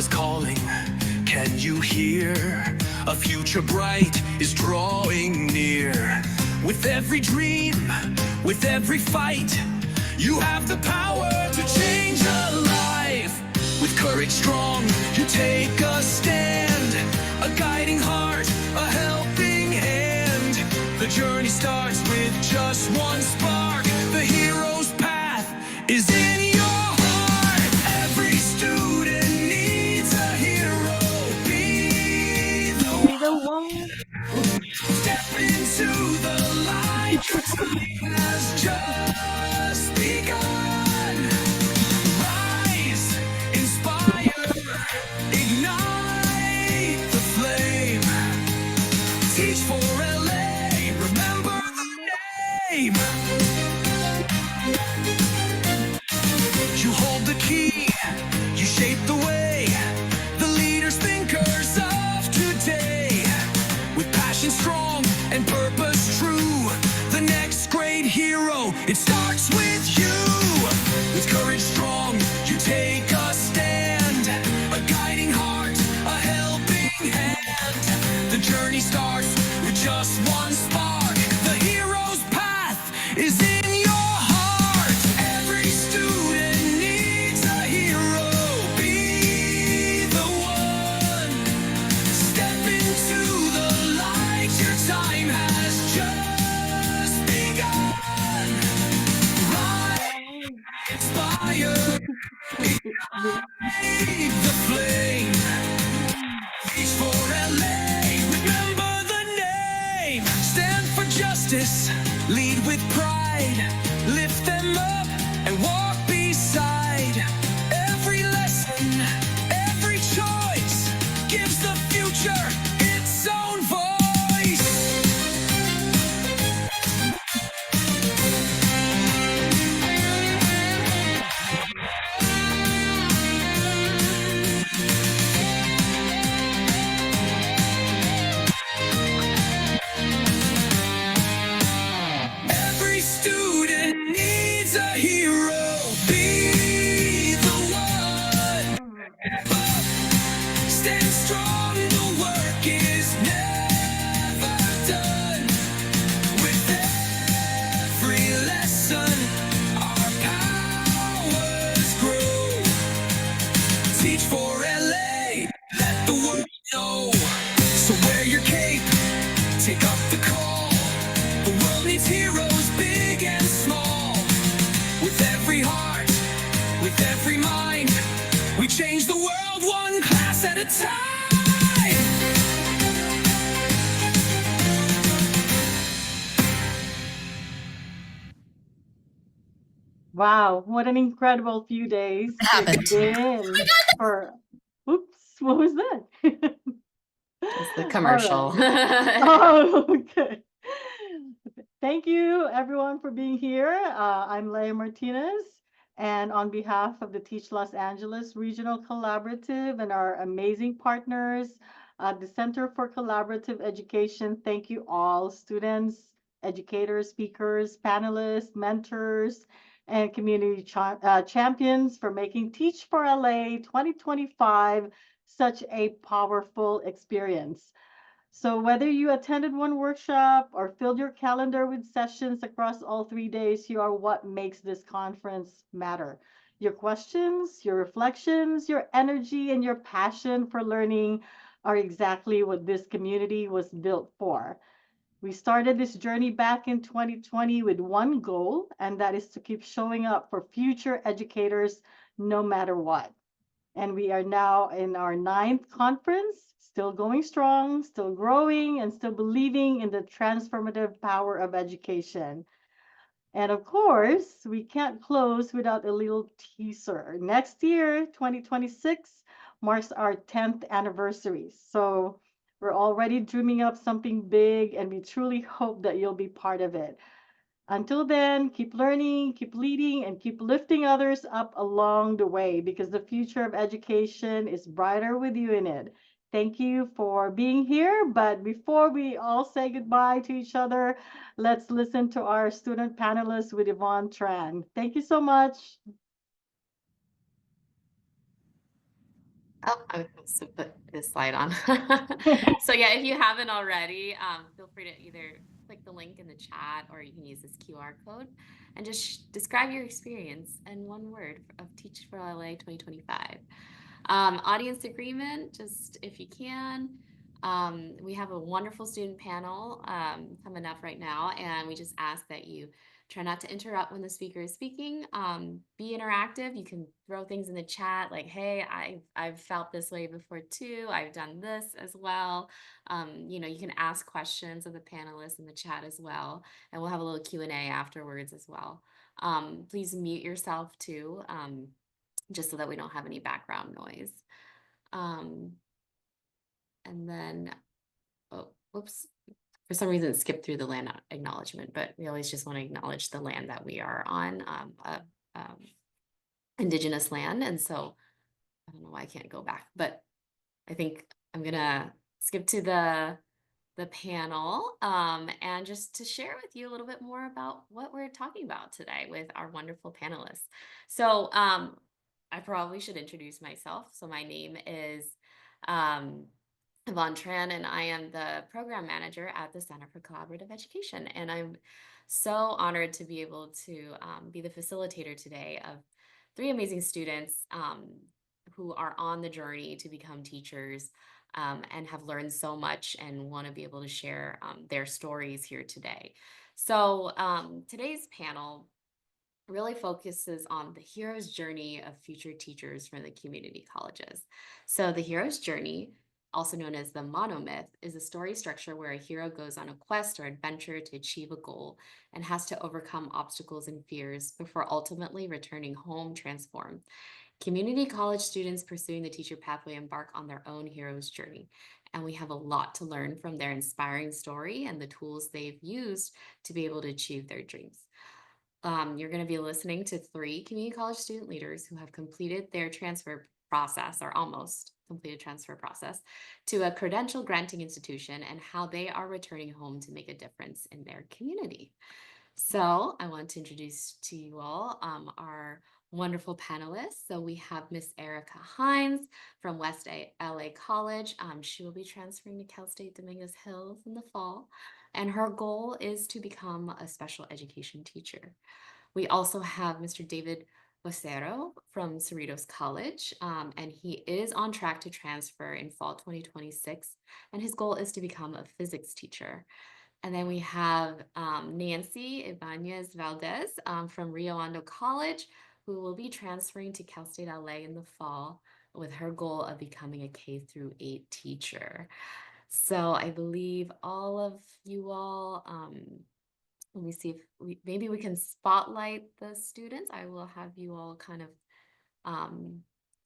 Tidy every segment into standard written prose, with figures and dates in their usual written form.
Father's calling. Can you hear? A future bright is drawing near. With every dream, with every fight, you have the power to change a life. With courage strong, you take a stand. A guiding heart, a helping hand. The journey starts with just one spark. The hero's path is in your heart. Every student needs a hero. Be the one. Step into the light. Your time has just begun. Rise, inspire, ignite the flame. Teach for LA, remember the name. You hold the key, you shape the way. The leaders, thinkers of today. With passion strong and purpose true. The next great hero, it starts with you. With courage strong, you take a stand. A guiding heart, a helping hand. The journey starts with just one spark. The hero's path is in your heart. Every student needs a hero. Be the one. Step into the light. Your time has just begun. Rise, inspire, ignite the flame. Reach for LA, remember the name. Stand for justice, lead with pride. Lift them up and walk beside. Every lesson, every choice gives the future its own voice. Every student needs a hero. Be the one. Stand strong, the work is never done. With every lesson, our powers grow. Teach for LA, let the world know. So wear your cape, take up the call. The world needs heroes, big and small. With every heart, with every mind, we change the world one class at a time. Wow, what an incredible few days happened? it's been for. Oops, what was that? It's the commercial. Oh, okay. Thank you, everyone, for being here. I'm Leah Martinez, and on behalf of the Teach Los Angeles Regional Collaborative and our amazing partners at the Center for Collaborative Education, thank you all, students, educators, speakers, panelists, mentors, and community champions for making Teach for LA 2025 such a powerful experience. So whether you attended one workshop or filled your calendar with sessions across all 3 days, you are what makes this conference matter. Your questions, your reflections, your energy, and your passion for learning are exactly what this community was built for. We started this journey back in 2020 with one goal, and that is to keep showing up for future educators no matter what. And we are now in our 9th conference, still going strong, still growing, and still believing in the transformative power of education. And of course, we can't close without a little teaser. Next year, 2026, marks our 10th anniversary. So we're already dreaming up something big, and we truly hope that you'll be part of it. Until then, keep learning, keep leading, and keep lifting others up along the way because the future of education is brighter with you in it. Thank you for being here. But before we all say goodbye to each other, let's listen to our student panelists with Yvonne Tran. Thank you so much. Oh, I was supposed to put this slide on. So yeah, if you haven't already, feel free to either click the link in the chat or you can use this QR code and just describe your experience in one word of Teach for LA 2025. Audience agreement, just if you can. We have a wonderful student panel coming up right now, and we just ask that you try not to interrupt when the speaker is speaking. Be interactive. You can throw things in the chat like, "Hey, I've felt this way before too. I've done this as well." You can ask questions of the panelists in the chat as well, and we'll have a little Q&A afterwards as well. Please mute yourself too. Just so that we don't have any background noise. Um, and then, oh, whoops, for some reason it skipped through the land acknowledgement, but we always just want to acknowledge the land that we are on, um, indigenous land. And so I don't know why I can't go back, but I think I'm gonna skip to the panel and just to share with you a little bit more about what we're talking about today with our wonderful panelists. So I probably should introduce myself. So my name is um, Yvonne Tran, and I am the program manager at the Center for Collaborative Education. And I'm so honored to be able to be the facilitator today of three amazing students who are on the journey to become teachers and have learned so much and want to be able to share their stories here today. So today's panel really focuses on the hero's journey of future teachers from the community colleges. So the hero's journey, also known as the monomyth, is a story structure where a hero goes on a quest or adventure to achieve a goal and has to overcome obstacles and fears before ultimately returning home transformed. Community college students pursuing the teacher pathway embark on their own hero's journey, and we have a lot to learn from their inspiring story and the tools they've used to be able to achieve their dreams. You're going to be listening to three community college student leaders who have completed their transfer process or almost completed transfer process to a credential granting institution and how they are returning home to make a difference in their community. So I want to introduce to you all our wonderful panelists. So we have Miss Ericka Hines from West LA College. She will be transferring to Cal State Dominguez Hills in the fall, and her goal is to become a special education teacher. We also have Mr. David Vocero from Cerritos College, and he is on track to transfer in fall 2026, and his goal is to become a physics teacher. And then we have Nancy Ibanez Valdez from Rio Hondo College, who will be transferring to Cal State LA in the fall with her goal of becoming a K through 8 teacher. So I believe all of you all, let me see if maybe we can spotlight the students. I will have you all kind of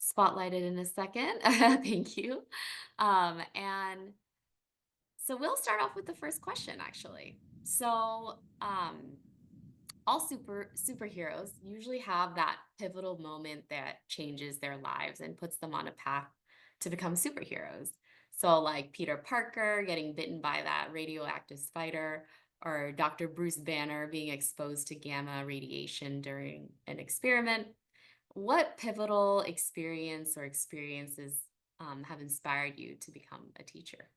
spotlighted in a second. Thank you. And so we'll start off with the first question, actually. So all superheroes usually have that pivotal moment that changes their lives and puts them on a path to become superheroes. So like Peter Parker getting bitten by that radioactive spider, or Dr. Bruce Banner being exposed to gamma radiation during an experiment. What pivotal experience or experiences have inspired you to become a teacher?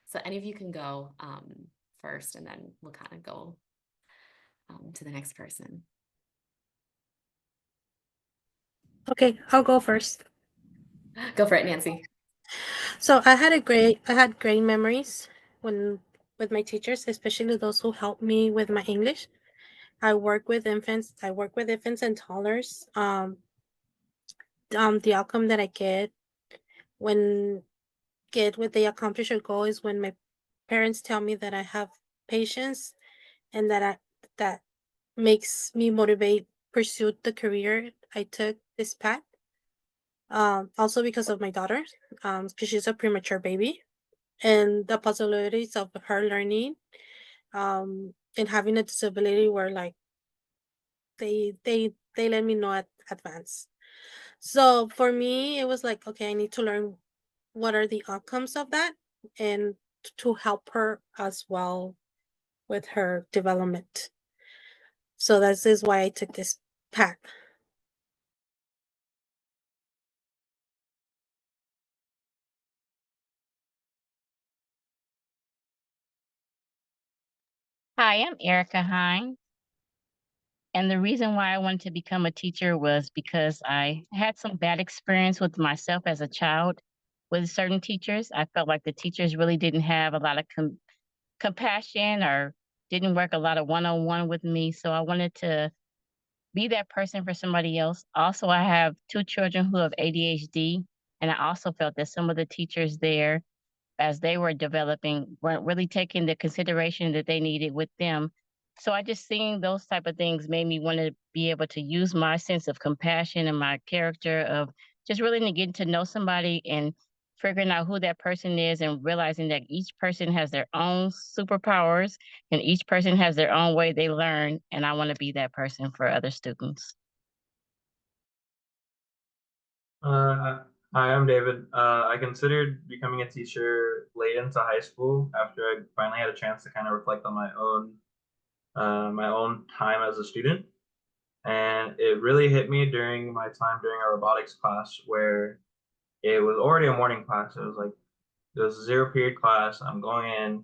So any of you can go first, and then we'll kind of go to the next person. Okay, I'll go first. Go for it, Nancy. So I had great memories with my teachers, especially those who helped me with my English. I work with infants and toddlers. The outcome that I when when they accomplish a goal is when my parents tell me that I have patience and that makes me pursue the career I took this path. Also because of my daughter, because she's a premature baby, and the possibilities of her learning, and having a disability were like they let me know at advance. So for me, it was like, okay, I need to learn what are the outcomes of that, and to help her as well with her development. So this is why I took this path. Hi, I'm Erica Hines. And the reason why I wanted to become a teacher was because I had some bad experience with myself as a child with certain teachers. I felt like the teachers really didn't have a lot of compassion or didn't work a lot of one on one with me. So I wanted to be that person for somebody else. Also, I have two children who have ADHD. And I also felt that some of the teachers there as they were developing weren't really taking the consideration that they needed with them. So I just seeing those type of things made me want to be able to use my sense of compassion and my character of just really getting to know somebody and figuring out who that person is and realizing that each person has their own superpowers and each person has their own way they learn. And I want to be that person for other students. Uh, Hi, I'm David. I considered becoming a teacher late into high school after I finally had a chance to kind of reflect on my own time as a student. And it really hit me during my time during a robotics class where it was already a morning class. It was a zero period class. I'm going in,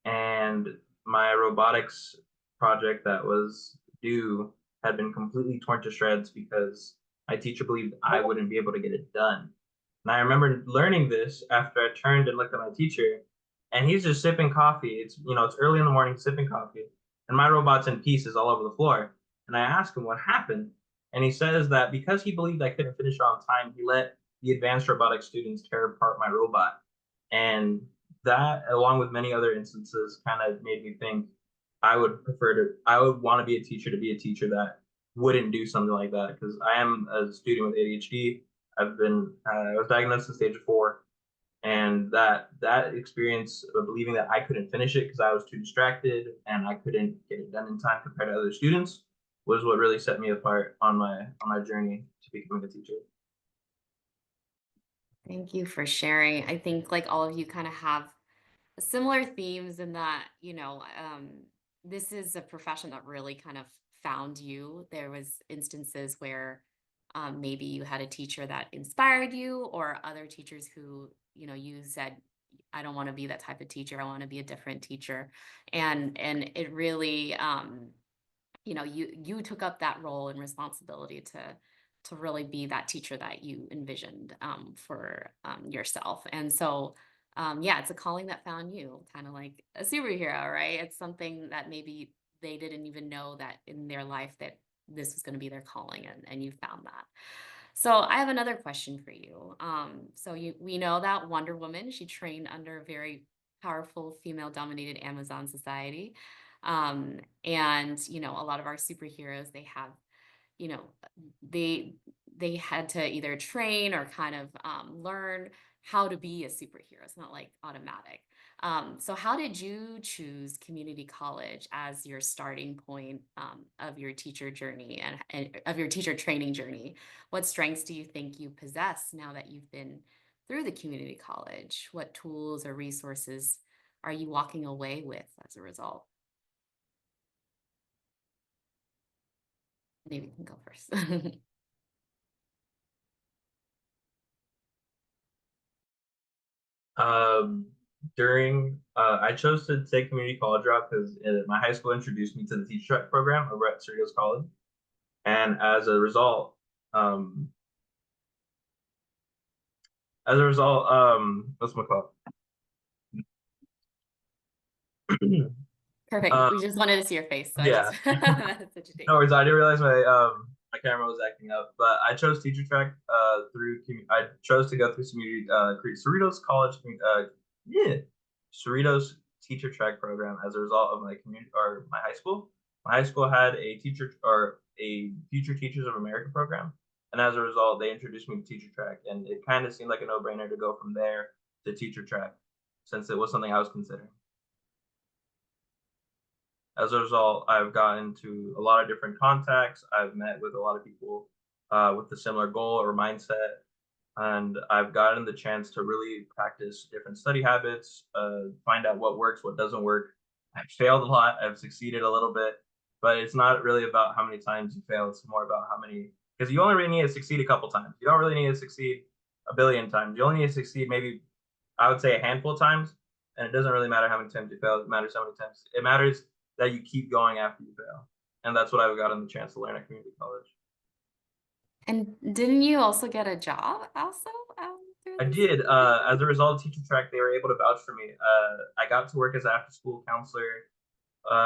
and my robotics project that was due had been completely torn to shreds because my teacher believed I wouldn't be able to get it done. And I remember learning this after I turned and looked at my teacher, and he's just sipping coffee. It's early in the morning, sipping coffee, and my robot's in pieces all over the floor. And I asked him what happened, and he says that because he believed I couldn't finish it on time, he let the advanced robotics students tear apart my robot. And that, along with many other instances, kind of made me think I would want to be a teacher to be a teacher that wouldn't do something like that because I am a student with ADHD. I was diagnosed in stage 4, and that experience of believing that I couldn't finish it because I was too distracted and I couldn't get it done in time compared to other students was what really set me apart on my journey to becoming a teacher. Thank you for sharing. I think like all of you kind of have similar themes in that, this is a profession that really kind of found you. There was instances where maybe you had a teacher that inspired you or other teachers who, you said, I don't want to be that type of teacher. I want to be a different teacher. And it really you took up that role and responsibility to really be that teacher that you envisioned for yourself. And so yeah, it's a calling that found you, kind of like a superhero, right? It's something that maybe they didn't even know that in their life that this was going to be their calling, and you found that. So I have another question for you. We know that Wonder Woman, she trained under a very powerful female dominated Amazon society. And a lot of our superheroes, they have, you know, they had to either train or kind of learn how to be a superhero. It's not like automatic. So how did you choose community college as your starting point of your teacher journey and of your teacher training journey? What strengths do you think you possess now that you've been through the community college? What tools or resources are you walking away with as a result? Maybe you can go first. During I chose to take community college route because my high school introduced me to the teacher track program over at Cerritos College, and um, what's my call? Perfect. We just wanted to see your face. So Yeah. That's what you think. No worries. I didn't realize my camera was acting up, but I chose teacher track I chose to go through Cerritos College yeah Cerritos teacher track program as a result of my community or my high school. My high school had a Future Teachers of America program, and as a result, they introduced me to teacher track, and it kind of seemed like a no-brainer to go from there to teacher track since it was something I was considering. As a result, I've gotten into a lot of different contacts. I've met with a lot of people with a similar goal or mindset, and I've gotten the chance to really practice different study habits, find out what works, what doesn't work. I've failed a lot. I've succeeded a little bit, but it's not really about how many times you fail. It's more about how many, because you only really need to succeed a couple times. You don't really need to succeed a billion times. You only need to succeed maybe, I would say, a handful of times, and it doesn't really matter how many times you fail. It matters how many times. It matters that you keep going after you fail. And that's what I've gotten the chance to learn at community college. And didn't you also get a job also through I this? did. As a result of teacher track, they were able to vouch for me. I got to work as an after-school counselor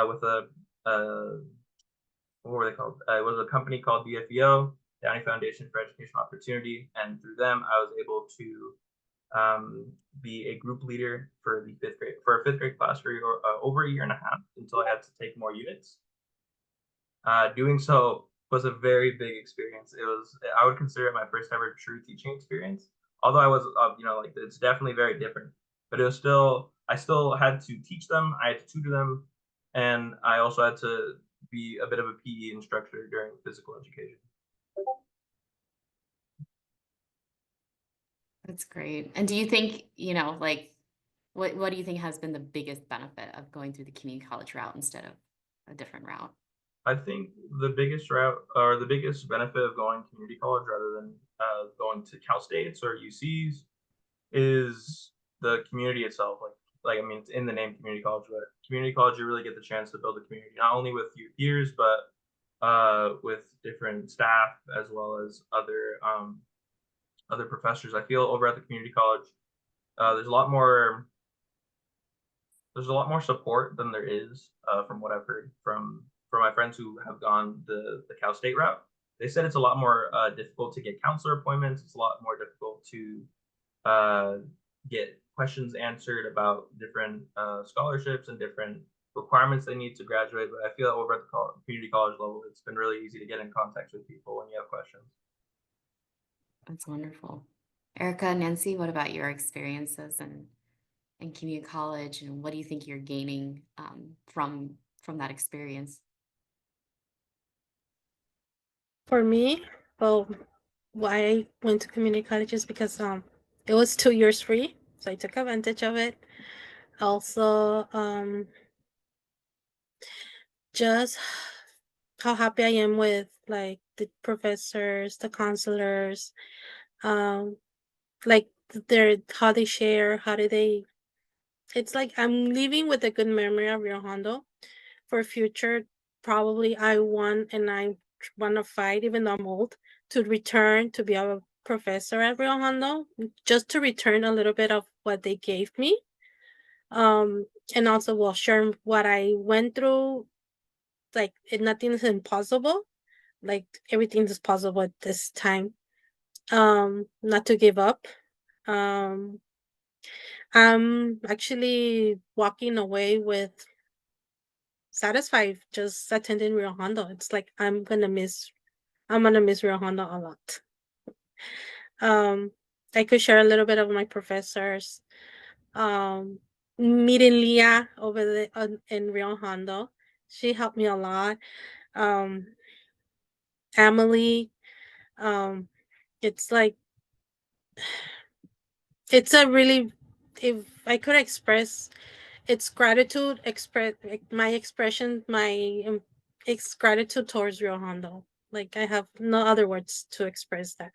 with what were they called? It was a company called BFEO, Downey Foundation for Educational Opportunity, and through them, I was able to be a group leader for the fifth grade class for over a year and a half until I had to take more units. Doing so was a very big experience. I would consider it my first ever true teaching experience. Although I was, like it's definitely very different, but I still had to teach them. I had to tutor them, and I also had to be a bit of a PE instructor during physical education. That's great. And do you think, like, what do you think has been the biggest benefit of going through the community college route instead of a different route? I think the biggest route or the biggest benefit of going to community college rather than going to Cal States or UCs is the community itself. Like I mean, it's in the name community college, but community college, you really get the chance to build a community, not only with your peers, but with different staff as well as other professors. I feel over at the community college, there's a lot more support than there is from what I've heard from my friends who have gone the Cal State route. They said it's a lot more difficult to get counselor appointments. It's a lot more difficult to get questions answered about different scholarships and different requirements they need to graduate. But I feel over at the community college level, it's been really easy to get in contact with people when you have questions. That's wonderful. Ericka, Nancy, what about your experiences in community college, and what do you think you're gaining from that experience? For me, well, why I went to community college is because it was 2 years free, so I took advantage of it. Also, just how happy I am with like the professors, the counselors, like how they share, it's like I'm leaving with a good memory of Rio Hondo for future. Probably I want to fight, even though I'm old, to return to be a professor at Rio Hondo, just to return a little bit of what they gave me. And also share what I went through. Like nothing is impossible. Like everything is possible at this time. Not to give up. I'm actually walking away with satisfied just attending Rio Hondo. It's like I'm gonna miss Rio Hondo a lot. I could share a little bit of my professors. Meeting Leah over in Rio Hondo, she helped me a lot. Emily, it's like it's a really, if I could express it's gratitude, my expression, it's gratitude towards Rio Hondo. Like I have no other words to express that.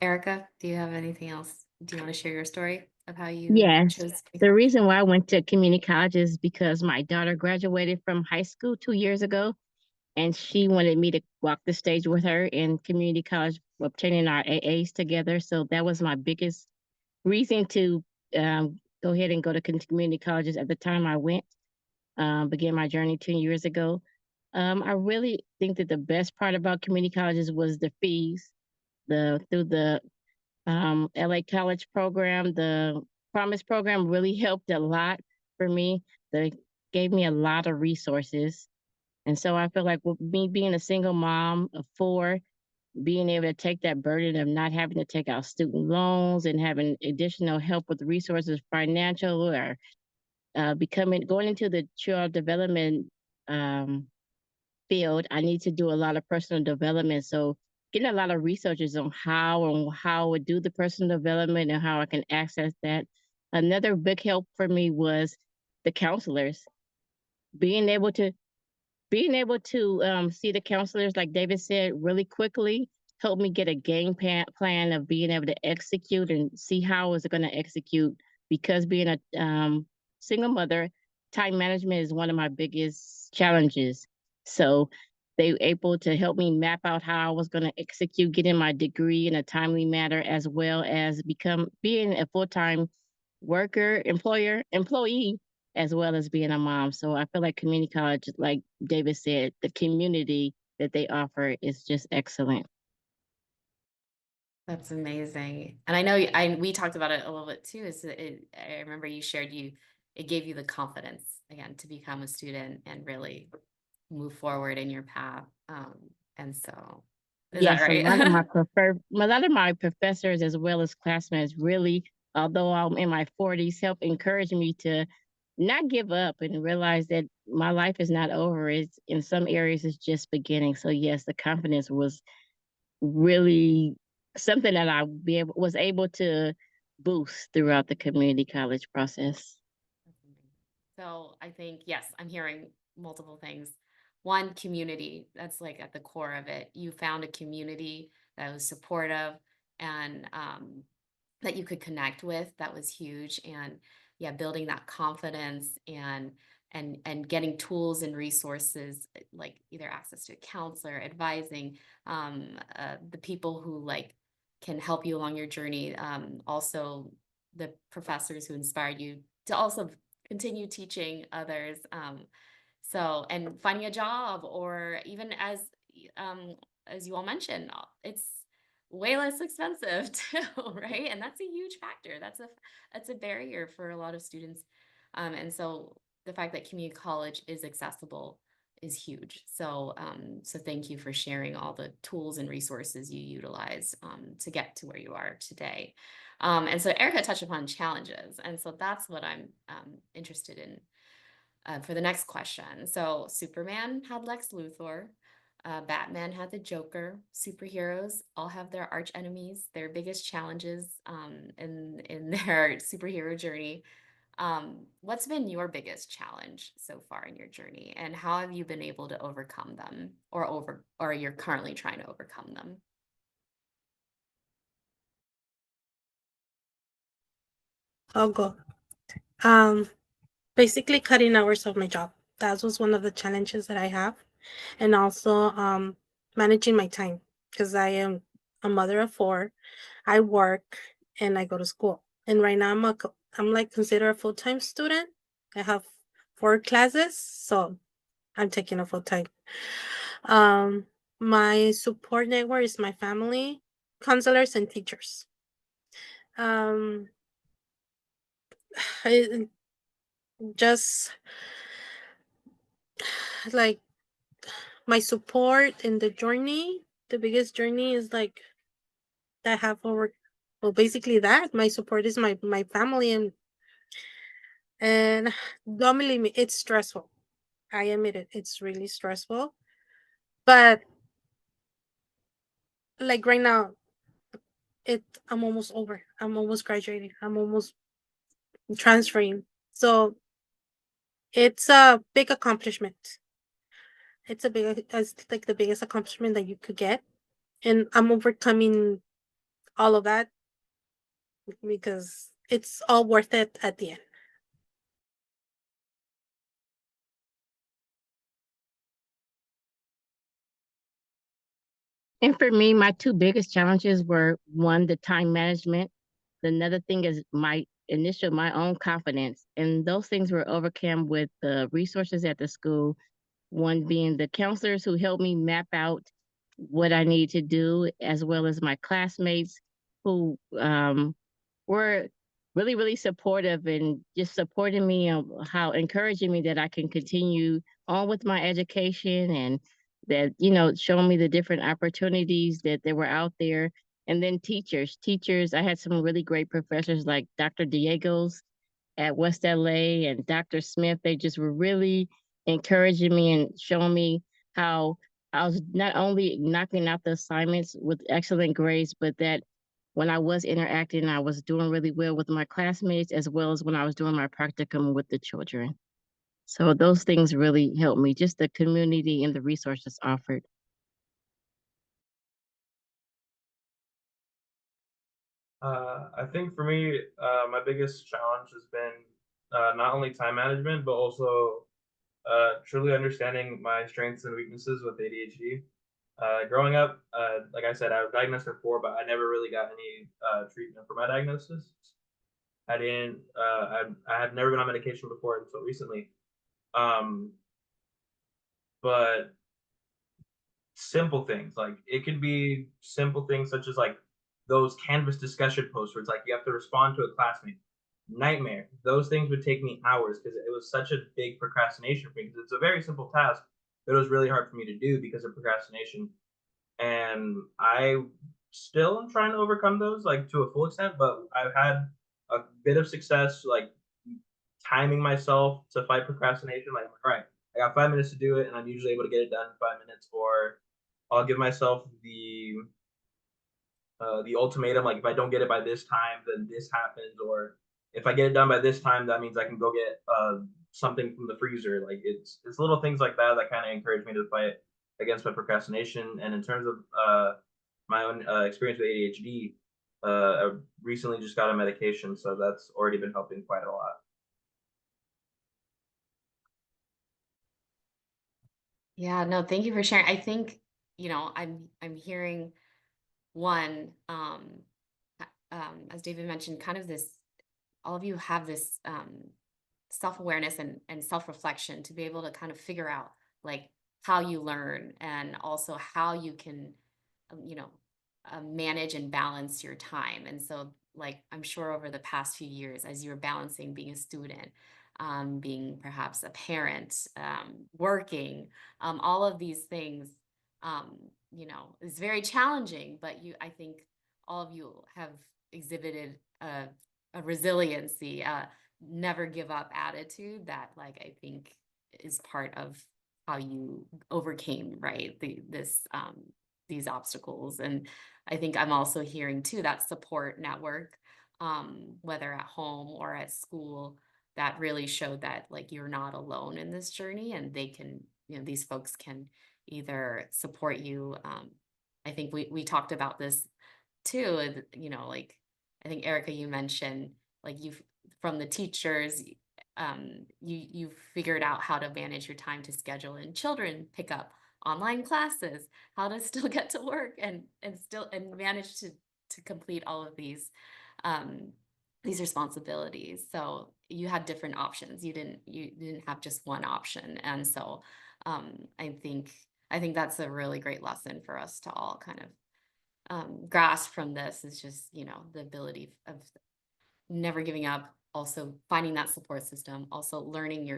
Ericka, do you have anything else? Do you want to share your story of how you Yes. chose? The reason why I went to community college is because my daughter graduated from high school 2 years ago, and she wanted me to walk the stage with her in community college, obtaining our AAs together. So that was my biggest reason to go ahead and go to community colleges at the time I went, began my journey 10 years ago. I really think that the best part about community colleges was the fees. Through the LA College program, the Promise program really helped a lot for me. They gave me a lot of resources. And so I feel like with me being a single mom of 4, being able to take that burden of not having to take out student loans and having additional help with resources, financial or going into the child development field, I need to do a lot of personal development. So getting a lot of researches on how I would do the personal development and how I can access that. Another big help for me was the counselors. Being able to see the counselors, like David said, really quickly helped me get a game plan of being able to execute and see how I was going to execute because being a single mother, time management is one of my biggest challenges. So they were able to help me map out how I was going to execute getting my degree in a timely manner, as well as being a full-time employee, as well as being a mom. So I feel like community college, like David said, the community that they offer is just excellent. That's amazing. And I know we talked about it a little bit too, I remember you shared it gave you the confidence again to become a student and really move forward in your path. And so is that Yes, right? a lot of my professors as well as classmates really, although I'm in my 40s, help encourage me to not give up and realize that my life is not over. It's in some areas it's just beginning. So yes, the confidence was really something that was able to boost throughout the community college process. So I think, yes, I'm hearing multiple things. One, community, that's like at the core of it. You found a community that was supportive and that you could connect with. That was huge. And yeah, building that confidence and getting tools and resources like either access to a counselor, advising, the people who like can help you along your journey. Also the professors who inspired you to also continue teaching others. So, and finding a job, or even as you all mentioned, it's way less expensive too, right? And that's a huge factor. That's a barrier for a lot of students. And so the fact that community college is accessible is huge. So, so thank you for sharing all the tools and resources you utilize to get to where you are today. And so Ericka touched upon challenges, and so that's what I'm interested in for the next question. So Superman had Lex Luthor, Batman had the Joker. Superheroes all have their arch enemies, their biggest challenges in their superhero journey. What's been your biggest challenge so far in your journey, and how have you been able to overcome them, or you're currently trying to overcome them? I'll go. Basically cutting hours of my job. That was one of the challenges that I have. And also managing my time, because I am a mother of 4. I work and I go to school. And right now I'm like considered a full-time student. I have 4 classes, so I'm taking a full-time. My support network is my family, counselors, and teachers. I just like my support in the journey. The biggest journey is like I have over, well, basically that my support is my family, and don't believe me, it's stressful. I admit it, it's really stressful. But like right now, I'm almost over. I'm almost graduating. I'm almost transferring. So it's a big accomplishment. It's like the biggest accomplishment that you could get. And I'm overcoming all of that because it's all worth it at the end. And for me, my 2 biggest challenges were, one, the time management. Another thing is my own confidence. And those things were overcome with the resources at the school. One being the counselors who helped me map out what I need to do, as well as my classmates who were really, really supportive and just supporting me on how encouraging me that I can continue on with my education, and that, showing me the different opportunities that there were out there. And then teachers, I had some really great professors like Dr. Diego's at West LA and Dr. Smith. They just were really encouraging me and showing me how I was not only knocking out the assignments with excellent grades, but that when I was interacting, I was doing really well with my classmates, as well as when I was doing my practicum with the children. So those things really helped me, just the community and the resources offered. I think for me, my biggest challenge has been not only time management, but also truly understanding my strengths and weaknesses with ADHD. Growing up, like I said, I was diagnosed before, but I never really got any treatment for my diagnosis. I didn't. I had never been on medication before until recently. Um, but simple things like it could be simple things such as like those Canvas discussion posts where it's like you have to respond to a classmate. Nightmare. Those things would take me hours because it was such a big procrastination for me because it's a very simple task, but it was really hard for me to do because of procrastination. And I still am trying to overcome those like to a full extent, but I've had a bit of success like timing myself to fight procrastination. Like, all right, I got 5 minutes to do it, and I'm usually able to get it done in 5 minutes. Or I'll give myself the ultimatum. Like, if I don't get it by this time, then this happens. Or if I get it done by this time, that means I can go get something from the freezer. Like, it's little things like that that kind of encourage me to fight against my procrastination. And in terms of my own experience with ADHD, I recently just got a medication, so that's already been helping quite a lot. Yeah, no, thank you for sharing. I think, I'm hearing one, as David mentioned, kind of this, all of you have this self-awareness and self-reflection to be able to kind of figure out like how you learn and also how you can, um, you know, manage and balance your time. And so, like, I'm sure over the past few years, as you're balancing being a student, being perhaps a parent, working, all of these things, is very challenging. But I think all of you have exhibited a resiliency, never give up attitude that, like, I think is part of how you overcame, right, these obstacles. And I think I'm also hearing too that support network, whether at home or at school, that really showed that like you're not alone in this journey, and they can, these folks can either support you. I think we talked about this too, like I think Ericka, you mentioned like you've from the teachers, you've figured out how to manage your time to schedule in children pick up online classes, how to still get to work and manage to complete all of these responsibilities. So you had different options. You didn't have just one option. And so I think that's a really great lesson for us to all kind of grasp from this, is just, the ability of never giving up, also finding that support system, also learning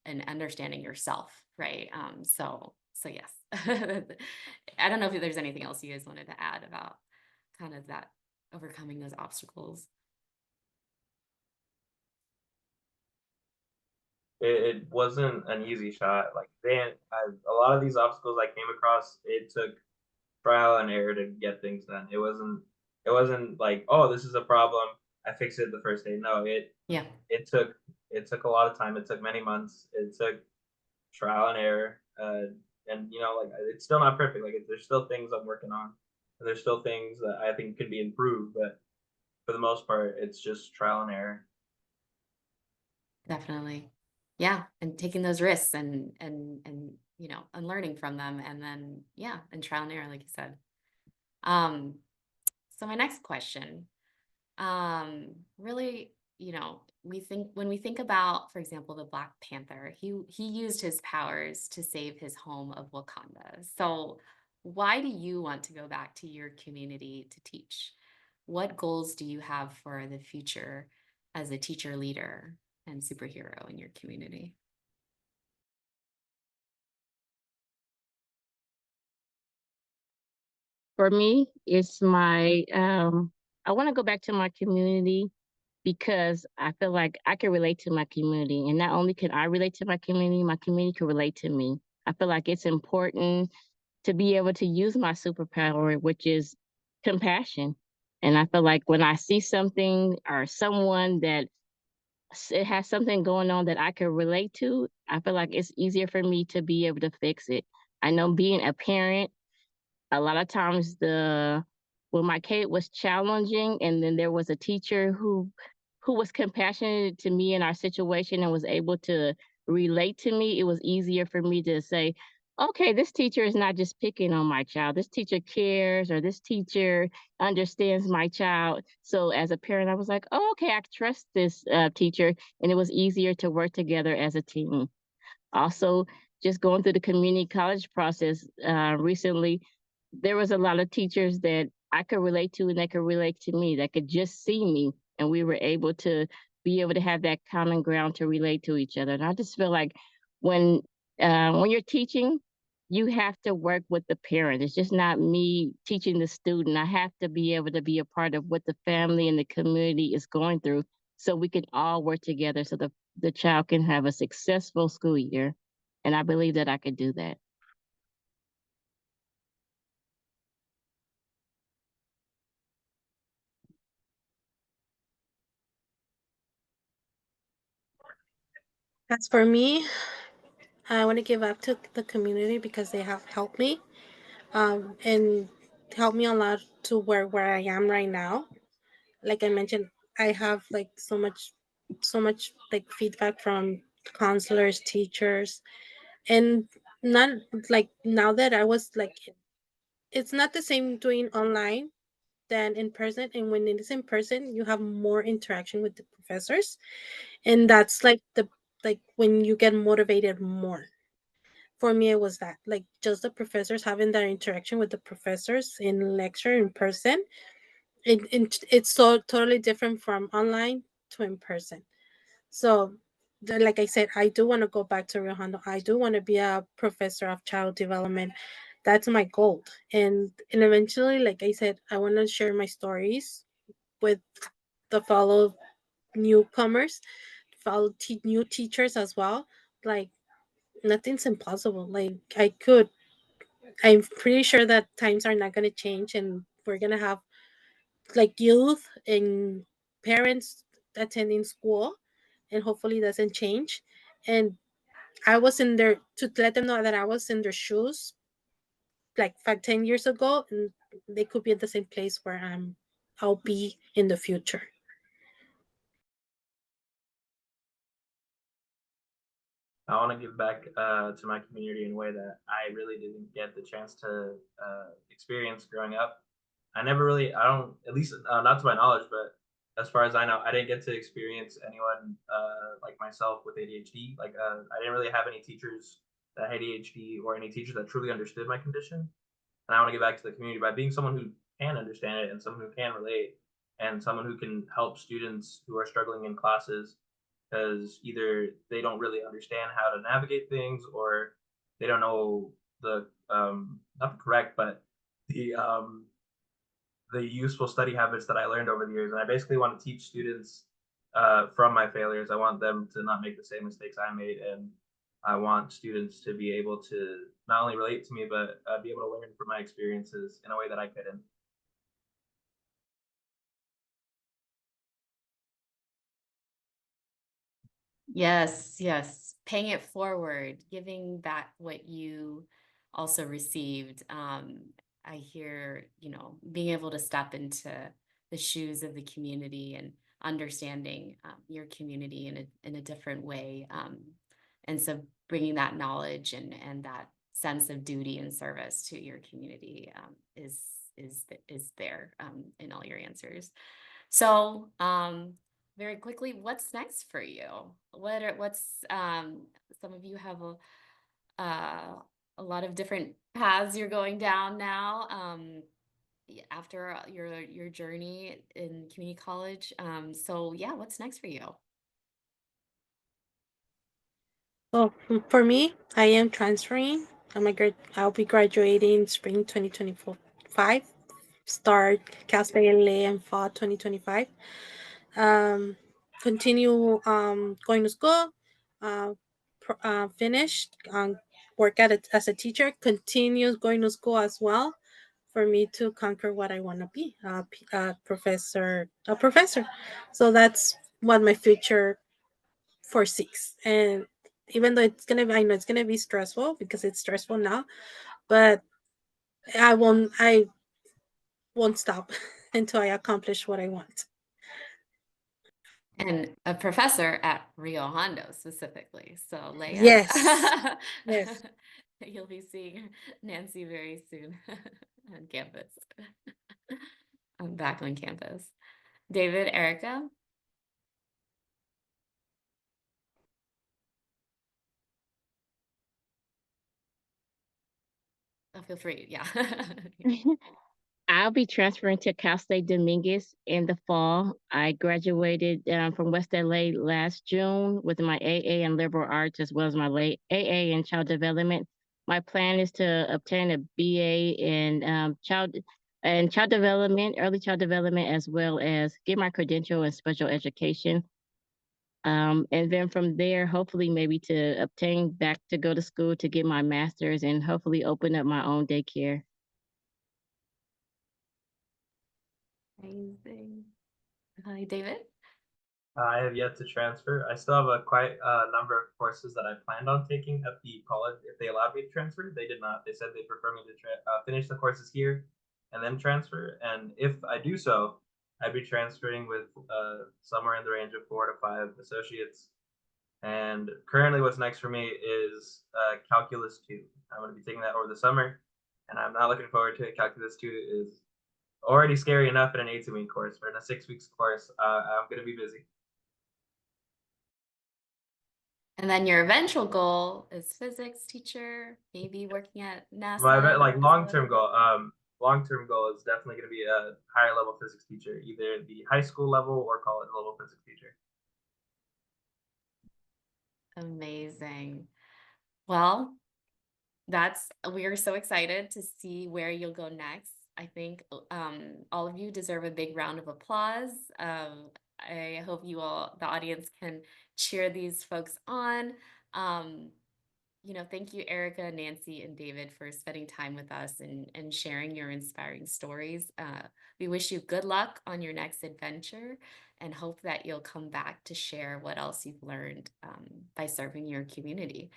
and understanding yourself, right? So yes. I don't know if there's anything else you guys wanted to add about kind of that overcoming those obstacles. It wasn't an easy shot. Like a lot of these obstacles I came across, it took trial and error to get things done. It wasn't like, oh, this is a problem, I fixed it the first day. No, Yeah. it took a lot of time. It took many months. It took trial and error. And like it's still not perfect. Like there's still things I'm working on. And there's still things that I think could be improved, but for the most part, it's just trial and error. Definitely. Yeah. And taking those risks and learning from them, and then, yeah, and trial and error, like you said. So my next question, really, when we think about, for example, the Black Panther, he used his powers to save his home of Wakanda. So why do you want to go back to your community to teach? What goals do you have for the future as a teacher, leader, and superhero in your community? For me, it's I want to go back to my community because I feel like I can relate to my community. And not only can I relate to my community can relate to me. I feel like it's important to be able to use my superpower, which is compassion. And I feel like when I see something or someone that it has something going on that I can relate to, I feel like it's easier for me to be able to fix it. I know being a parent, a lot of times when my kid was challenging, and then there was a teacher who was compassionate to me in our situation and was able to relate to me, it was easier for me to say, okay, this teacher is not just picking on my child. This teacher cares, or this teacher understands my child. So as a parent, I was like, oh, okay, I trust this teacher, and it was easier to work together as a team. Also, just going through the community college process recently, there was a lot of teachers that I could relate to and they could relate to me, that could just see me. And we were able to be able to have that common ground to relate to each other. And I just feel like when you're teaching, you have to work with the parent. It's just not me teaching the student. I have to be able to be a part of what the family and the community is going through, so we can all work together so the child can have a successful school year. And I believe that I could do that. As for me, I want to give up to the community because they have helped me, and helped me a lot to where I am right now. Like I mentioned, I have like so much like feedback from counselors, teachers, and not like now that I was like, it's not the same doing online than in person. And when it is in person, you have more interaction with the professors, and that's like the like when you get motivated more. For me, it was that, like, just the professors, having that interaction with the professors in lecture in person. It's so totally different from online to in person. So, like I said, I do want to go back to Rio Hondo. I do want to be a professor of child development. That's my goal. And eventually, like I said, I want to share my stories with the fellow newcomers, fellow new teachers as well. Like, nothing's impossible. Like, I'm pretty sure that times are not going to change, and we're going to have like youth and parents attending school, and hopefully it doesn't change. And I was in there to let them know that I was in their shoes like 5, 10 years ago, and they could be at the same place where I'll be in the future. I want to give back to my community in a way that I really didn't get the chance to experience growing up. I never really, I don't, at least not to my knowledge, but as far as I know, I didn't get to experience anyone like myself with ADHD. Like, I didn't really have any teachers that had ADHD or any teachers that truly understood my condition. And I want to give back to the community by being someone who can understand it and someone who can relate and someone who can help students who are struggling in classes, because either they don't really understand how to navigate things, or they don't know the not the correct, but the useful study habits that I learned over the years. And I basically want to teach students from my failures. I want them to not make the same mistakes I made, and I want students to be able to not only relate to me, but be able to learn from my experiences in a way that I couldn't. Yes, yes. Paying it forward, giving back what you also received. I hear, being able to step into the shoes of the community and understanding your community in a different way. And so bringing that knowledge and that sense of duty and service to your community is there in all your answers. So, very quickly, what's next for you? What's some of you have a lot of different paths you're going down now, after your journey in community college. So yeah, what's next for you? Well, for me, I am transferring. I'll be graduating spring 2025. Start CASPA in fall 2025. Continue going to school, uh, finish, work as a teacher, continue going to school as well for me to conquer what I want to be, a professor. So that's what my future foresees. And even though I know it's gonna be stressful because it's stressful now, but I won't. won't stop until I accomplish what I want. And a professor at Rio Hondo specifically. So Leia, Yes. Yes. you'll be seeing Nancy very soon on campus. I'm back on campus. David, Ericka? Oh, feel free, yeah. I'll be transferring to Cal State Dominguez in the fall. I graduated from West LA last June with my AA in liberal arts as well as my AA in child development. My plan is to obtain a BA in child development, early child development, as well as get my credential in special education. And then from there, hopefully maybe to obtain back to go to school to get my master's and hopefully open up my own daycare. Amazing. Hi, David? I have yet to transfer. I still have a quite number of courses that I planned on taking at the college if they allowed me to transfer. They did not. They said they prefer me to finish the courses here and then transfer. And if I do so, I'd be transferring with somewhere in the range of 4 to 5 associates. And currently, what's next for me is Calculus 2. I'm going to be taking that over the summer, and I'm not looking forward to it. Calculus 2 is already scary enough in an 18-week course, but in a 6 weeks course, I'm going to be busy. And then your eventual goal is physics teacher, maybe working at NASA. My long-term goal is definitely going to be a higher level physics teacher, either the high school level or college level physics teacher. Amazing. Well, we are so excited to see where you'll go next. I think all of you deserve a big round of applause. I hope the audience can cheer these folks on. Thank you, Ericka, Nancy, and David for spending time with us and sharing your inspiring stories. We wish you good luck on your next adventure and hope that you'll come back to share what else you've learned by serving your community.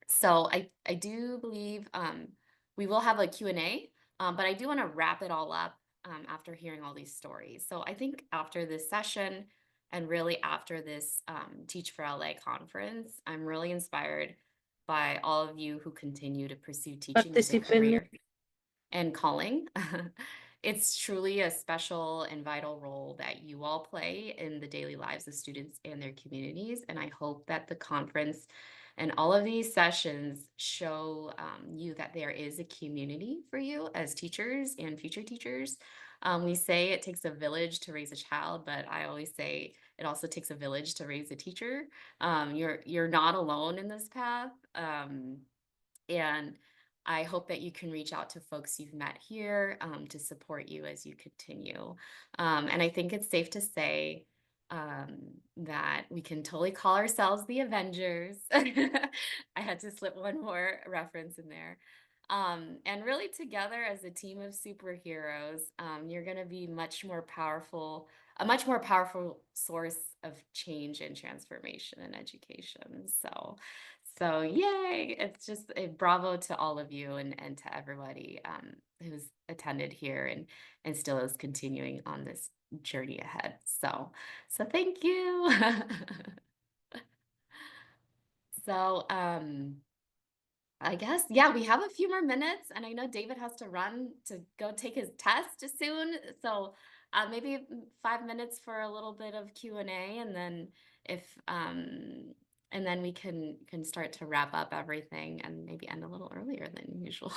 So I do believe we will have a Q&A, but I do want to wrap it all up after hearing all these stories. So I think after this session and really after this Teach for LA conference, I'm really inspired by all of you who continue to pursue teaching as a career and calling. It's truly a special and vital role that you all play in the daily lives of students and their communities. And I hope that the conference and all of these sessions show you that there is a community for you as teachers and future teachers. We say it takes a village to raise a child, but I always say it also takes a village to raise a teacher. You're not alone in this path. And I hope that you can reach out to folks you've met here to support you as you continue. And I think it's safe to say that we can totally call ourselves the Avengers. I had to slip one more reference in there. And really together as a team of superheroes, you're going to be a much more powerful source of change and transformation in education. So yay, it's just a bravo to all of you and to everybody who's attended here and still is continuing on this journey ahead. So thank you. So I guess, yeah, we have a few more minutes and I know David has to run to go take his test soon. So maybe 5 minutes for a little bit of Q&A and then and then we can start to wrap up everything and maybe end a little earlier than usual.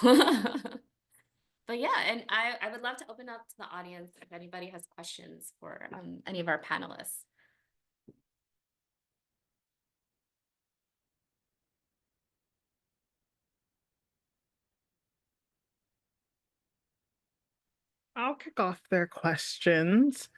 But yeah, and I would love to open up to the audience if anybody has questions for any of our panelists. I'll kick off their questions.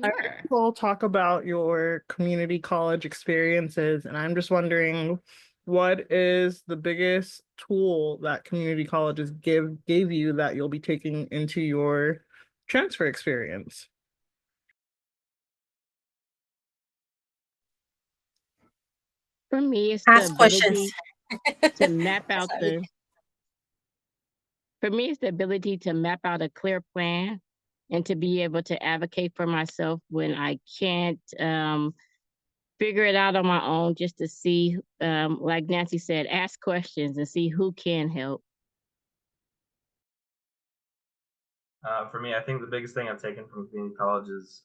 I heard Sure. you all talk about your community college experiences, and I'm just wondering, what is the biggest tool that community colleges gave you that you'll be taking into your transfer experience? For me, it's Ask the questions. ability to map out Sorry. For me, it's the ability to map out a clear plan and to be able to advocate for myself when I can't figure it out on my own, just to see, like Nancy said, ask questions and see who can help. For me, I think the biggest thing I've taken from community college is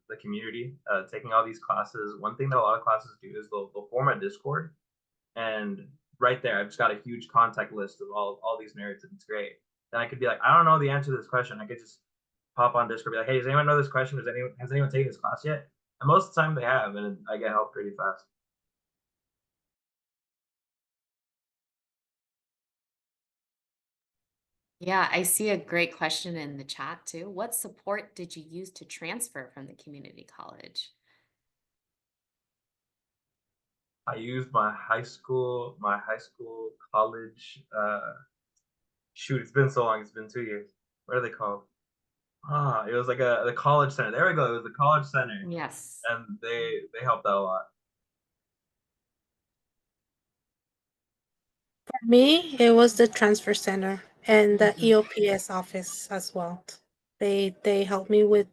the community. Taking all these classes, one thing that a lot of classes do is they'll form a Discord, and right there, I've just got a huge contact list of all these nerds, and it's great. Then I could be like, I don't know the answer to this question. I could just pop on Discord, be like, hey, does anyone know this question? Has anyone taken this class yet? And most of the time they have, and I get help pretty fast. Yeah, I see a great question in the chat too. What support did you use to transfer from the community college? I used my high school, college. Shoot, it's been so long. It's been 2 years. What are they called? It was like the college center. There we go. It was the college center, Yes. and they helped out a lot. For me, it was the transfer center and the EOPS office as well. They helped me with.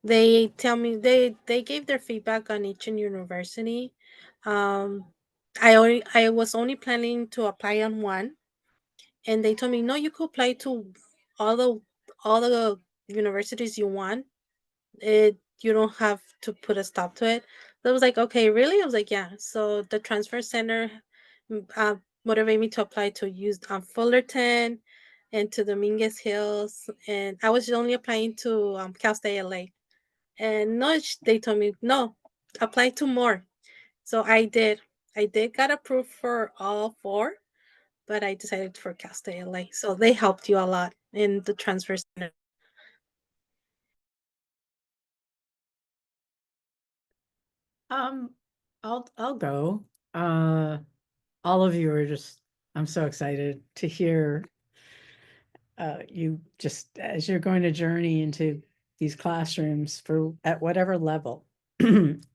They tell me they gave their feedback on each university. I was only planning to apply on one, and they told me no, you could apply to all the universities you want. You don't have to put a stop to it. So I was like, okay, really? I was like, yeah. So the transfer center motivated me to apply to use Fullerton and to Dominguez Hills, and I was only applying to Cal State LA. And no, they told me no, apply to more. So I did. I did got approved for all four, but I decided for Cal State LA. So they helped you a lot in the transfer center. I'll go. All of you are just, I'm so excited to hear you just as you're going to journey into these classrooms at whatever level.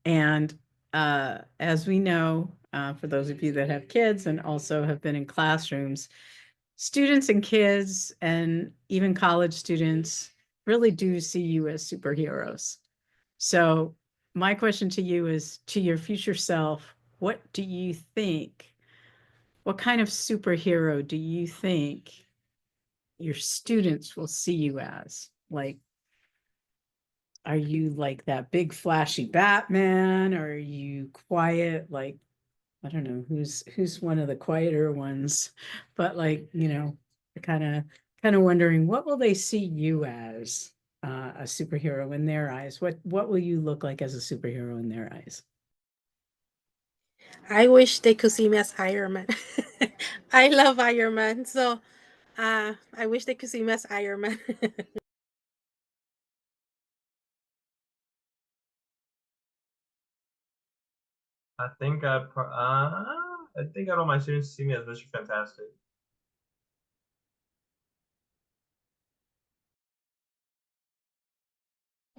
And as we know, for those of you that have kids and also have been in classrooms, students and kids and even college students really do see you as superheroes. So my question to you is, to your future self, what do you think? What kind of superhero do you think your students will see you as? Like, are you like that big flashy Batman? Or are you quiet? Like, I don't know, who's one of the quieter ones, but like, kind of wondering, what will they see you as? A superhero in their eyes. What will you look like as a superhero in their eyes? I wish they could see me as Iron Man. I love Iron Man, so I wish they could see me as Iron Man. I think I want my students to see me as Mr. Fantastic.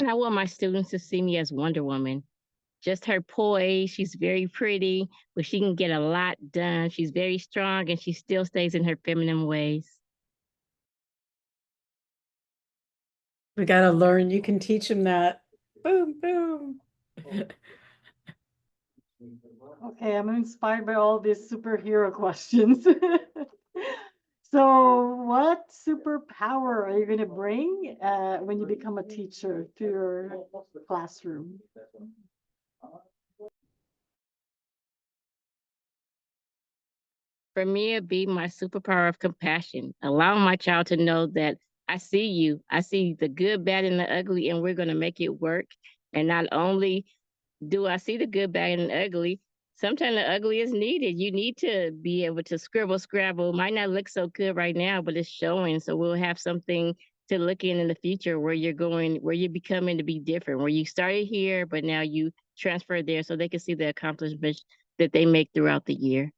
I want my students to see me as Wonder Woman. Just her poise. She's very pretty, but she can get a lot done. She's very strong and she still stays in her feminine ways. We got to learn. You can teach them that. Boom, boom. Okay, I'm inspired by all these superhero questions. So, what superpower are you going to bring when you become a teacher to your classroom? For me, it'd be my superpower of compassion, allowing my child to know that I see you, I see the good, bad, and the ugly, and we're going to make it work. And not only do I see the good, bad, and ugly, sometimes the ugly is needed. You need to be able to scribble, scrabble. Might not look so good right now, but it's showing. So we'll have something to look in the future where you're going, where you're becoming to be different, where you started here, but now you transfer there so they can see the accomplishments that they make throughout the year.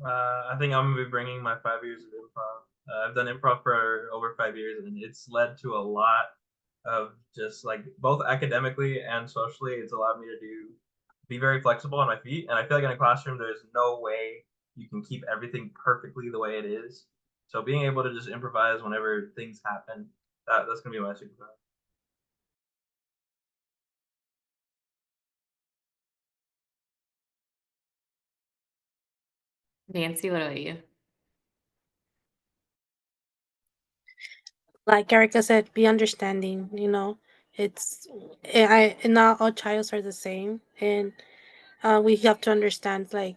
I think I'm gonna be bringing my 5 years of improv. I've done improv for over 5 years, and it's led to a lot of just like both academically and socially. It's allowed me to be very flexible on my feet. And I feel like in a classroom, there's no way you can keep everything perfectly the way it is. So being able to just improvise whenever things happen, that's gonna be my superpower. Nancy, what about you? Like Ericka said, be understanding, you know. It's not all childs are the same, and we have to understand, like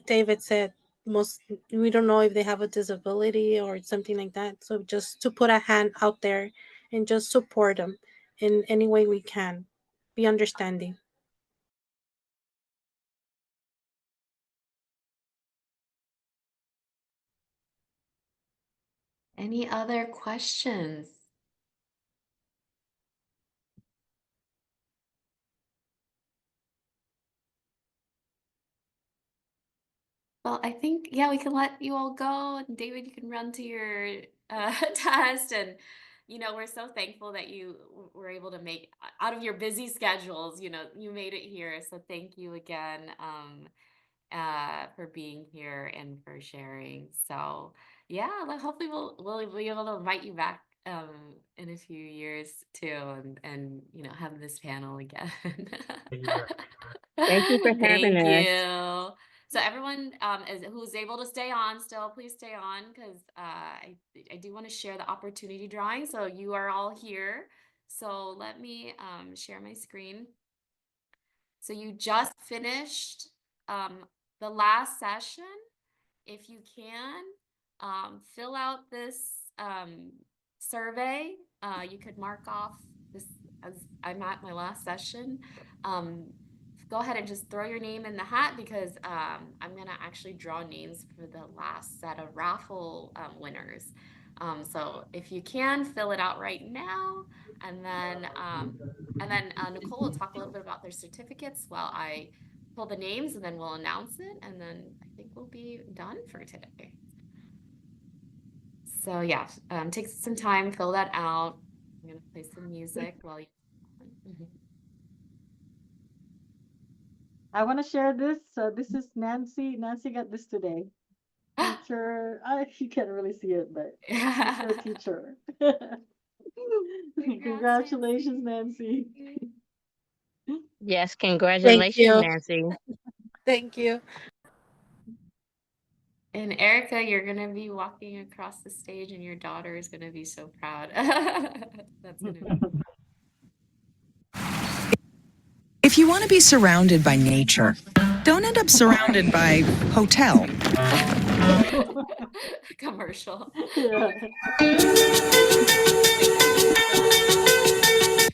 David said, most we don't know if they have a disability or something like that. So just to put a hand out there and just support them in any way we can. Be understanding. Any other questions? Well, I think, yeah, we can let you all go. And David, you can run to your test. And, we're so thankful that you were able to make out of your busy schedules, you made it here. So thank you again for being here and for sharing. So yeah, hopefully we'll be able to invite you back in a few years too, and have this panel again. Thank you very Thank you for having Thank us. you. So everyone who's able to stay on still, please stay on, because I do want to share the opportunity drawing. So you are all here. So let me share my screen. So you just finished the last session. If you can, fill out this survey. You could mark off this as I'm at my last session. Go ahead and just throw your name in the hat, because I'm going to actually draw names for the last set of raffle winners. So if you can, fill it out right now. And then Nicole will talk a little bit about their certificates while I pull the names, and then we'll announce it. And then I think we'll be done for today. So yeah, take some time, fill that out. I'm going to play some music while you. I want to share this. This is Nancy. Nancy got this today. Teacher, you can't really see it, but teacher. Congratulations, Nancy. Yes, congratulations, you. Nancy. Thank you. And Ericka, you're going to be walking across the stage, and your daughter is going to be so proud. That's going to be. If you want to be surrounded by nature, don't end up surrounded by hotel. Commercial. Yeah.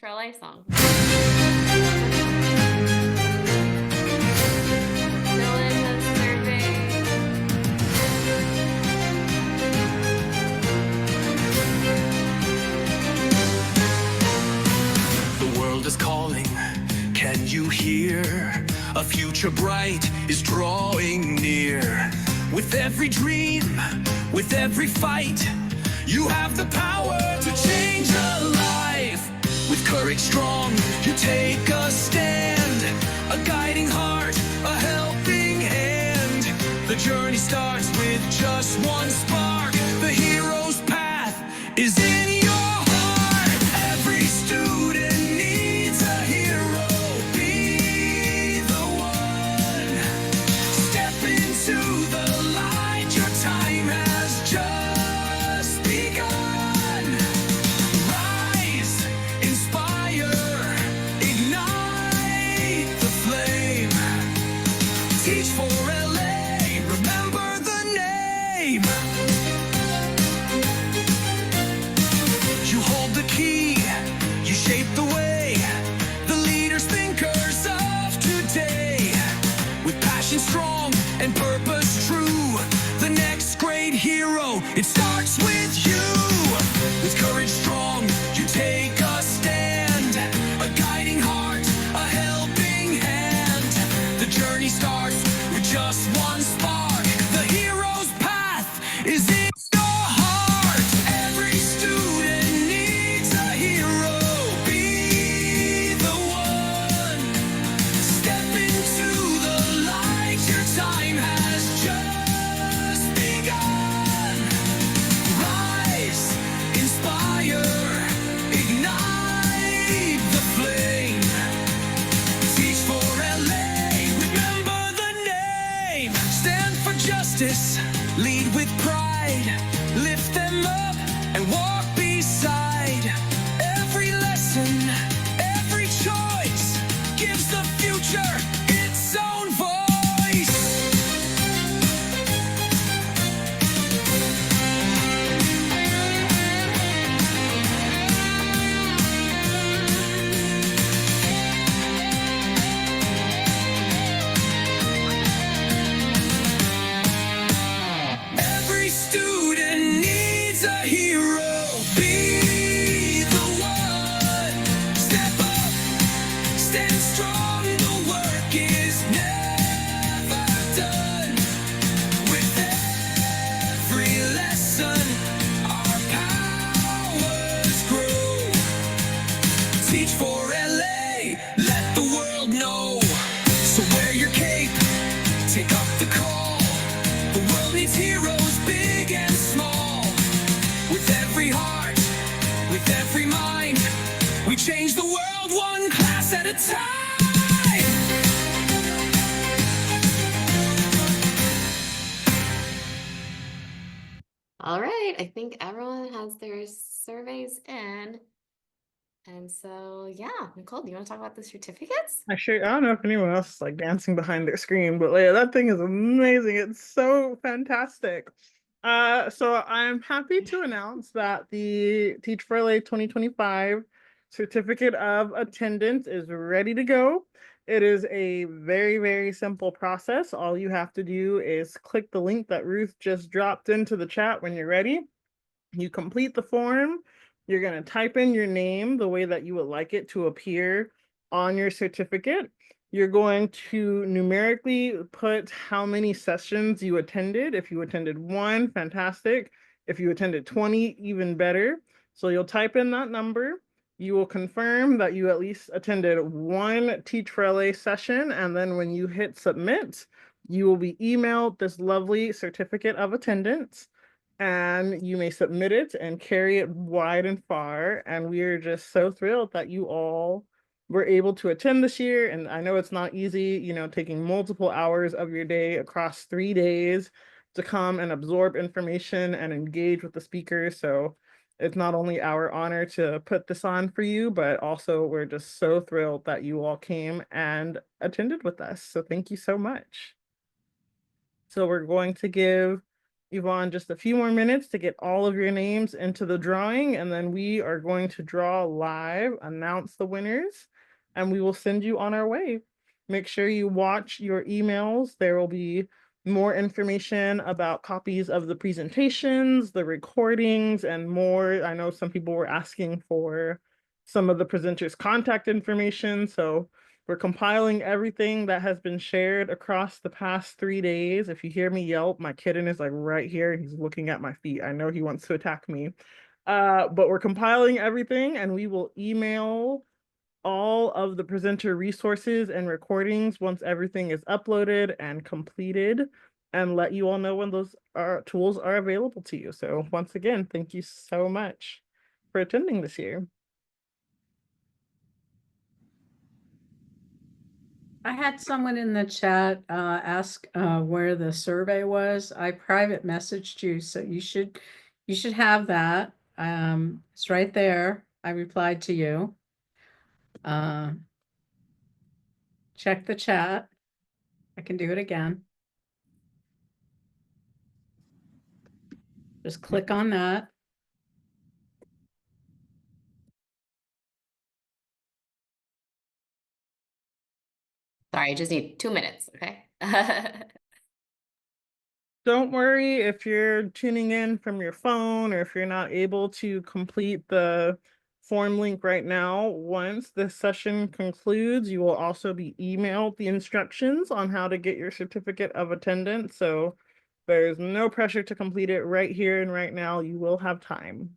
For a life song. Fill in the survey. The world is calling. Can you hear? A future bright is drawing near. With every dream, with every fight, you have the power to change a life. With courage strong, you take a stand. A guiding heart, a helping hand. The journey starts with just one spark. The hero's path is in your heart. Every student needs a hero. Be the one. Step into the light. Your time has just begun. Rise, inspire, ignite the flame. Teach for LA, remember the name. justice, lead with pride, lift them up and walk beside. Every lesson, every choice gives the future its own voice. Every student needs a hero. Be the one. Step up, stand strong. The work is never done. With every lesson, our powers grow. Teach for LA, let the world know. So wear your cape, take up the call. The world needs heroes, big and small. With every heart, with every mind, we change the world one class at a time. All right, I think everyone has their surveys in. And so, yeah, Nicole, do you want to talk about the certificates? I don't know if anyone else is like dancing behind their screen, but Leia, that thing is amazing. It's so fantastic. So I'm happy to announce that the Teach for LA 2025 certificate of attendance is ready to go. It is a very, very simple process. All you have to do is click the link that Ruth just dropped into the chat when you're ready. You complete the form. You're going to type in your name the way that you would like it to appear on your certificate. You're going to numerically put how many sessions you attended. If you attended 1, fantastic. If you attended 20, even better. So you'll type in that number. You will confirm that you at least attended 1 Teach for LA session. And then when you hit submit, you will be emailed this lovely certificate of attendance. And you may submit it and carry it wide and far. And we are just so thrilled that you all were able to attend this year. And I know it's not easy, taking multiple hours of your day across 3 days to come and absorb information and engage with the speakers. So it's not only our honor to put this on for you, but also we're just so thrilled that you all came and attended with us. So thank you so much. So we're going to give Yvonne just a few more minutes to get all of your names into the drawing, and then we are going to draw live, announce the winners, and we will send you on our way. Make sure you watch your emails. There will be more information about copies of the presentations, the recordings, and more. I know some people were asking for some of the presenters' contact information, so we're compiling everything that has been shared across the past 3 days. If you hear me yelp, my kitten is like right here. He's looking at my feet. I know he wants to attack me. But we're compiling everything, and we will email all of the presenter resources and recordings once everything is uploaded and completed, and let you all know when those tools are available to you. So once again, thank you so much for attending this year. I had someone in the chat ask where the survey was. I private messaged you, so you should have that. It's right there. I replied to you. Check the chat. I can do it again. Just click on that. Sorry, I just need 2 minutes, okay? Don't worry if you're tuning in from your phone or if you're not able to complete the form link right now. Once this session concludes, you will also be emailed the instructions on how to get your certificate of attendance. So there's no pressure to complete it right here and right now. You will have time.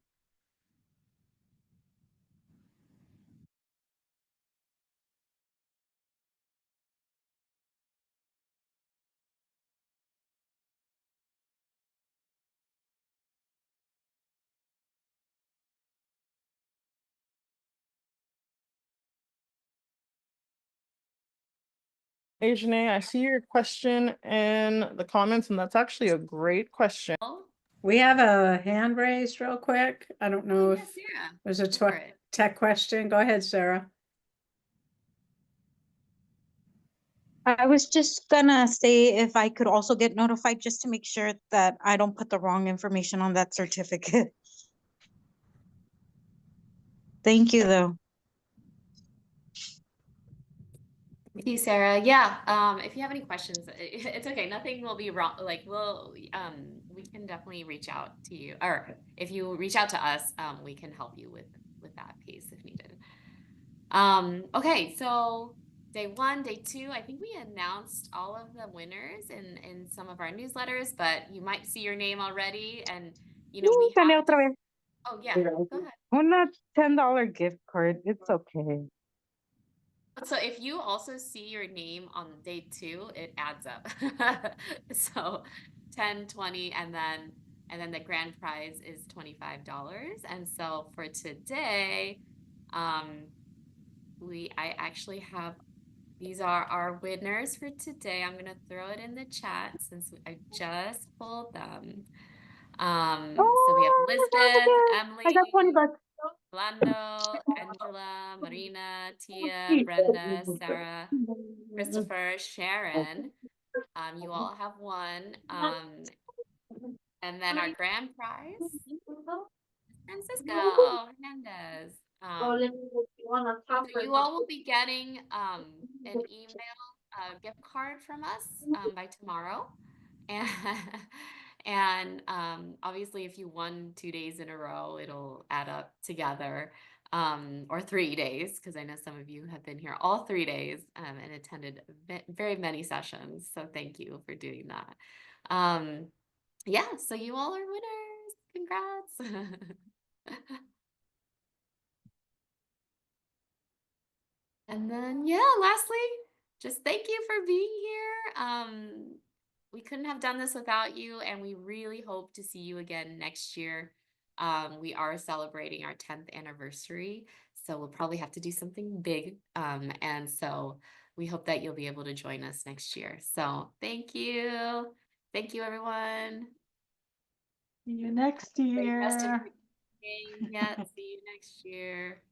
Ajane, I see your question in the comments, and that's actually a great question. We have a hand raised real quick. I don't know if Sarah, there's a go for it. tech question. Go ahead, Sarah. I was just gonna say if I could also get notified just to make sure that I don't put the wrong information on that certificate. Thank you, though. Thank you, Sarah. Yeah, if you have any questions, it's okay. Nothing will be wrong. Like we can definitely reach out to you, or if you reach out to us, we can help you with that piece if needed. Okay, so day 1, day 2, I think we announced all of the winners in some of our newsletters, but you might see your name already, and we have. Oh yeah, go ahead. Una $10 gift card. It's okay. So if you also see your name on day 2, it adds up. So 10, 20, and then the grand prize is $25. And so for today, I actually have, these are our winners for today. I'm gonna throw it in the chat since I just pulled them. So we have Elizabeth, Emily, I got $20. Orlando, Angela, Marina, Tia, Brenda, Sarah, Christopher, Sharon. You all have won. And then our grand prize, Francisco Hernandez. So you all will be getting an email gift card from us by tomorrow. And obviously, if you won 2 days in a row, it'll add up together, or 3 days, because I know some of you have been here all 3 days and attended very many sessions. So thank you for doing that. Yeah, so you all are winners. Congrats. And then, yeah, lastly, just thank you for being here. We couldn't have done this without you, and we really hope to see you again next year. We are celebrating our 10th anniversary, so we'll probably have to do something big. And so we hope that you'll be able to join us next year. So thank you. Thank you, everyone. See you next Great rest of year. your day. Yeah, see you next year.